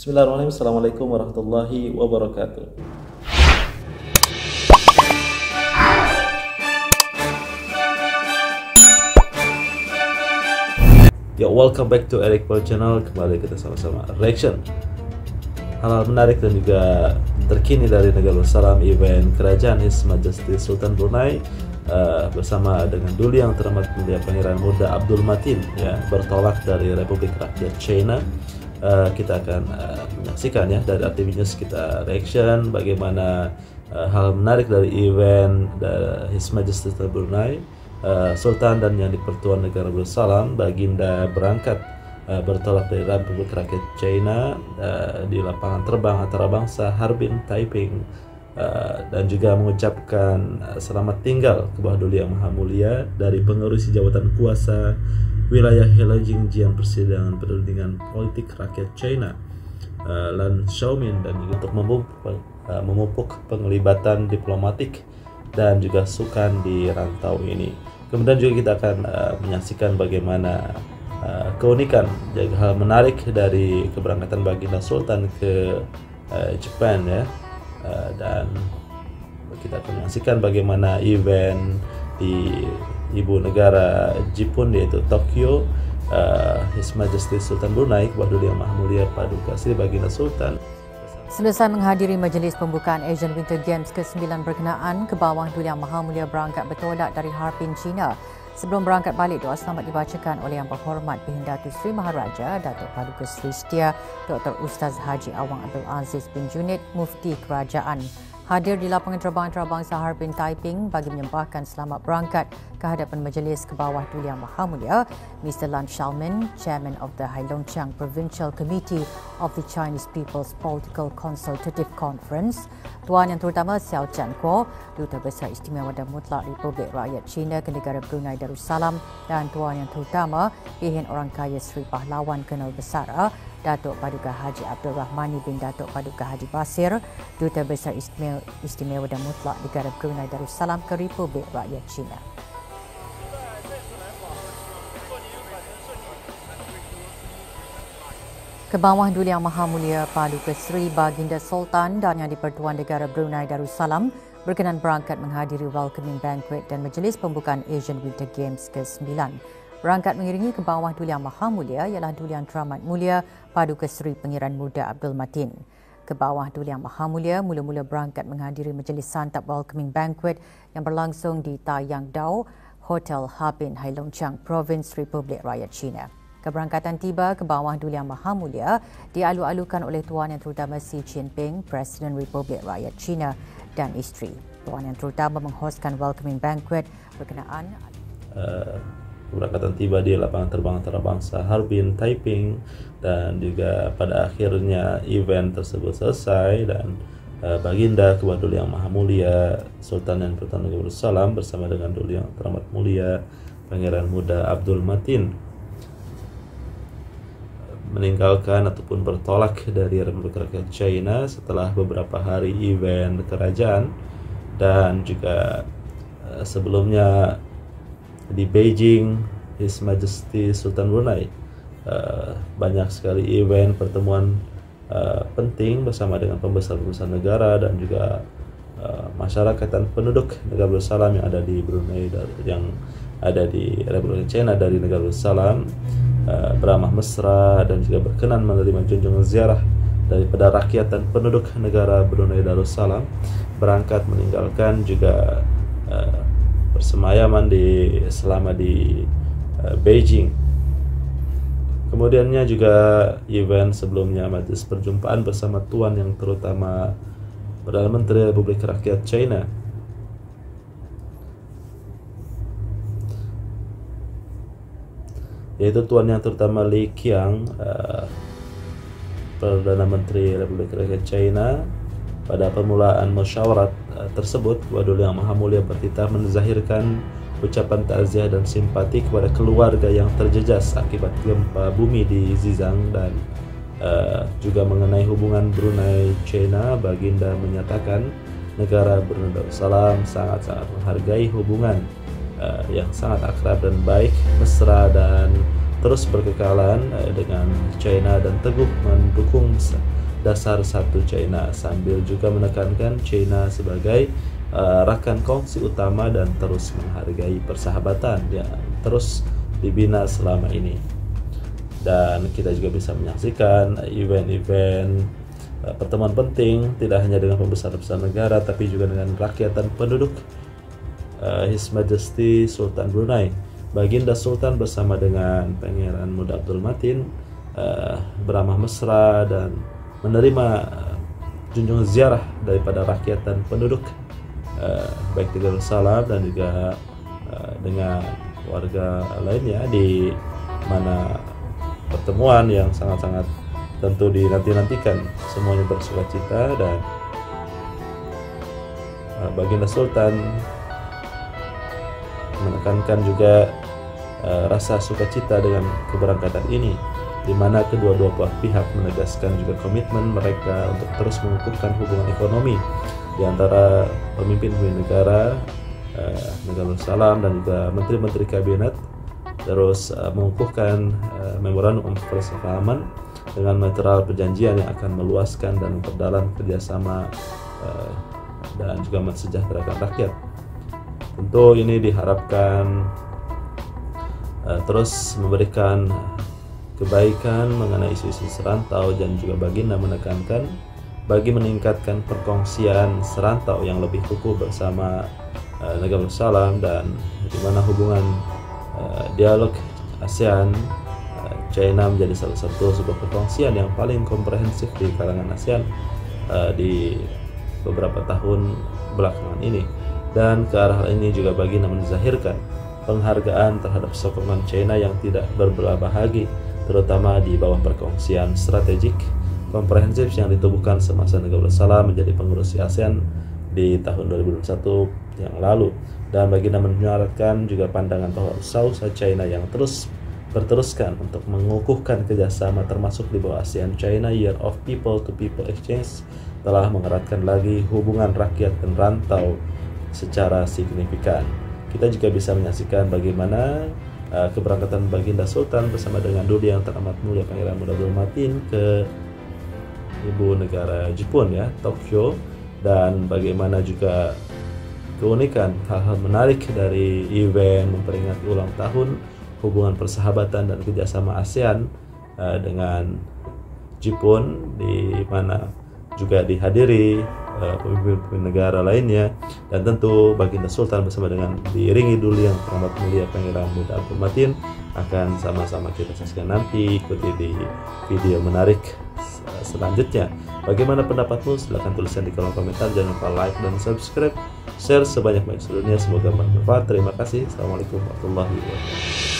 Bismillahirrahmanirrahim. Assalamualaikum warahmatullahi wabarakatuh. Ya, welcome back to Eric Paul Channel. Kembali kita sama-sama reaction hal-hal menarik dan juga terkini dari negara Darussalam, event kerajaan His Majesty Sultan Brunei bersama dengan Duli Yang Teramat Mulia Pangeran Muda Abdul Matin ya, bertolak dari Republik Rakyat China. Kita akan menyaksikan ya dari RTV News, kita reaction bagaimana hal menarik dari event His Majesty Sultan Brunei, Sultan dan Yang di-Pertuan Negara Darussalam Baginda berangkat bertolak dari Republik Rakyat China di lapangan terbang antarabangsa Harbin Taiping, dan juga mengucapkan selamat tinggal ke bawah Duli Yang Maha Mulia dari pengurusi jabatan kuasa wilayah Heilongjiang Persidangan Perundingan Politik Rakyat China Lan Xiaomin, dan juga untuk memupuk penglibatan diplomatik dan juga sukan di rantau ini. Kemudian juga kita akan menyaksikan bagaimana keunikan juga hal menarik dari keberangkatan Baginda Sultan ke Jepang ya, dan kita akan menyaksikan bagaimana event di ibu negara Jepun yaitu Tokyo, His Majesty Sultan Brunei Kebawah Duli Yang Maha Mulia Paduka Sri Baginda Sultan selesai menghadiri majlis pembukaan Asian Winter Games ke-9 berkenaan, Kebawah Duli Yang Maha Mulia berangkat bertolak dari Harbin, China. Sebelum berangkat balik, doa selamat dibacakan oleh Yang Berhormat Bhindatu Sri Maharaja Datuk Paduka Sri Setia Dr. Ustaz Haji Awang Abdul Aziz bin Junid, Mufti Kerajaan, hadir di lapangan terbang antarabangsa Harbin Taiping bagi menyembahkan selamat berangkat ke hadapan Majlis Kebawah Duli Yang Maha Mulia Mr. Lan Xiaomin, Chairman of the Heilongjiang Provincial Committee of the Chinese People's Political Consultative Conference, Tuan Yang Terutama Xiao Jianguo, Duta Besar Istimewa dan Mutlak Republik Rakyat China ke negara Brunei Darussalam, dan Tuan Yang Terutama Ehin Orang Kaya Sri Pahlawan Kolonel Besar Datuk Paduka Haji Abdul Rahmani bin Datuk Paduka Haji Basir, Duta Besar Istimewa dan Mutlak Negara Brunei Darussalam ke Republik Rakyat China. Kebawah Duli Yang Maha Mulia Paduka Sri Baginda Sultan dan Yang di-Pertuan Negara Brunei Darussalam berkenan berangkat menghadiri welcoming banquet dan majlis pembukaan Asian Winter Games ke-9. Berangkat mengiringi Kebawah Duli Yang Maha Mulia ialah Duli Yang Teramat Mulia Paduka Sri Pangeran Muda Abdul Matin. Kebawah Duli Yang Maha Mulia mula-mula berangkat menghadiri majlis santap welcoming banquet yang berlangsung di Taiyangdao Hotel Harbin, Heilongjiang, Provinsi Republik Rakyat China. Keberangkatan tiba Kebawah Duli Yang Maha Mulia dialu-alukan oleh Tuan Yang Terutama Xi Jinping, Presiden Republik Rakyat China, dan isteri. Tuan Yang Terutama menghostkan welcoming banquet berkenaan keberangkatan tiba di lapangan terbang antarabangsa Harbin Taiping, dan juga pada akhirnya event tersebut selesai dan Baginda Kebawah Duli Yang Maha Mulia Sultan Yang Pertuan Negara Darussalam bersama dengan Duli Yang Teramat Mulia Pangeran Muda Abdul Matin meninggalkan ataupun bertolak dari Republik Rakyat China setelah beberapa hari event kerajaan, dan juga sebelumnya di Beijing His Majesty Sultan Brunei banyak sekali event pertemuan penting bersama dengan pembesar-pembesar negara dan juga masyarakat dan penduduk negara Darussalam yang ada di Brunei, yang ada di Republik China dari negara Darussalam, beramah mesra dan juga berkenan menerima junjungan ziarah daripada rakyat dan penduduk negara Brunei Darussalam, berangkat meninggalkan juga persemayaman selama di Beijing. Kemudiannya juga event sebelumnya majlis perjumpaan bersama Tuan Yang Terutama Perdana Menteri Republik Rakyat China, yaitu Tuan Yang Terutama Li Qiang, Perdana Menteri Republik Rakyat China. Pada permulaan musyawarat tersebut, Kebawah Duli Yang Maha Mulia bertitah menzahirkan ucapan takziah dan simpati kepada keluarga yang terjejas akibat gempa bumi di Xizang, dan juga mengenai hubungan Brunei China. Baginda menyatakan negara Brunei Darussalam sangat-sangat menghargai hubungan yang sangat akrab dan baik, mesra dan terus berkekalan dengan China, dan teguh mendukung dasar satu China, sambil juga menekankan China sebagai rakan kongsi utama dan terus menghargai persahabatan yang terus dibina selama ini. Dan kita juga bisa menyaksikan event-event pertemuan penting tidak hanya dengan pembesar-besar negara tapi juga dengan rakyat dan penduduk. His Majesty Sultan Brunei, Baginda Sultan bersama dengan Pangeran Muda Abdul Matin beramah mesra dan menerima junjungan ziarah daripada rakyat dan penduduk baik di Darussalam dan juga dengan warga lainnya, di mana pertemuan yang sangat-sangat tentu dinanti-nantikan, semuanya bersukacita. Dan Baginda Sultan menekankan juga rasa sukacita dengan keberangkatan ini, di mana kedua-dua pihak menegaskan juga komitmen mereka untuk terus mengukuhkan hubungan ekonomi di antara pemimpin-pemimpin negara Darussalam dan juga menteri-menteri kabinet, terus mengukuhkan memorandum persepahaman dengan material perjanjian yang akan meluaskan dan memperdalam kerjasama dan juga mensejahterakan rakyat. Tentu ini diharapkan terus memberikan kebaikan mengenai isu-isu serantau, dan juga Baginda menekankan bagi meningkatkan perkongsian serantau yang lebih kukuh bersama negara Darussalam, dan di mana hubungan dialog ASEAN China menjadi salah satu sebuah perkongsian yang paling komprehensif di kalangan ASEAN di beberapa tahun belakangan ini. Dan ke arah ini juga Baginda menzahirkan penghargaan terhadap sokongan China yang tidak berbelah bahagi, terutama di bawah perkongsian strategik komprehensif yang ditubuhkan semasa negara Darussalam menjadi pengurus ASEAN di tahun 2021 yang lalu. Dan Baginda menyarankan juga pandangan bahwa usaha China yang berteruskan untuk mengukuhkan kerjasama termasuk di bawah ASEAN China Year of People to People Exchange telah mengeratkan lagi hubungan rakyat dan rantau secara signifikan. Kita juga bisa menyaksikan bagaimana keberangkatan Baginda Sultan bersama dengan Duli yang teramat mulia Pangeran Muda Abdul Matin ke ibu negara Jepun ya, Tokyo, dan bagaimana juga keunikan hal-hal menarik dari event memperingati ulang tahun hubungan persahabatan dan kerjasama ASEAN dengan Jepun, di mana juga dihadiri pemimpin negara lainnya, dan tentu Baginda Sultan bersama dengan diiringi Duli yang teramat mulia Pangeran Muda Abdul Matin akan sama-sama kita saksikan nanti. Ikuti di video menarik selanjutnya. Bagaimana pendapatmu? Silahkan tuliskan di kolom komentar. Jangan lupa like dan subscribe, share sebanyak-banyak seluruhnya. Semoga bermanfaat. Terima kasih. Assalamualaikum warahmatullahi wabarakatuh.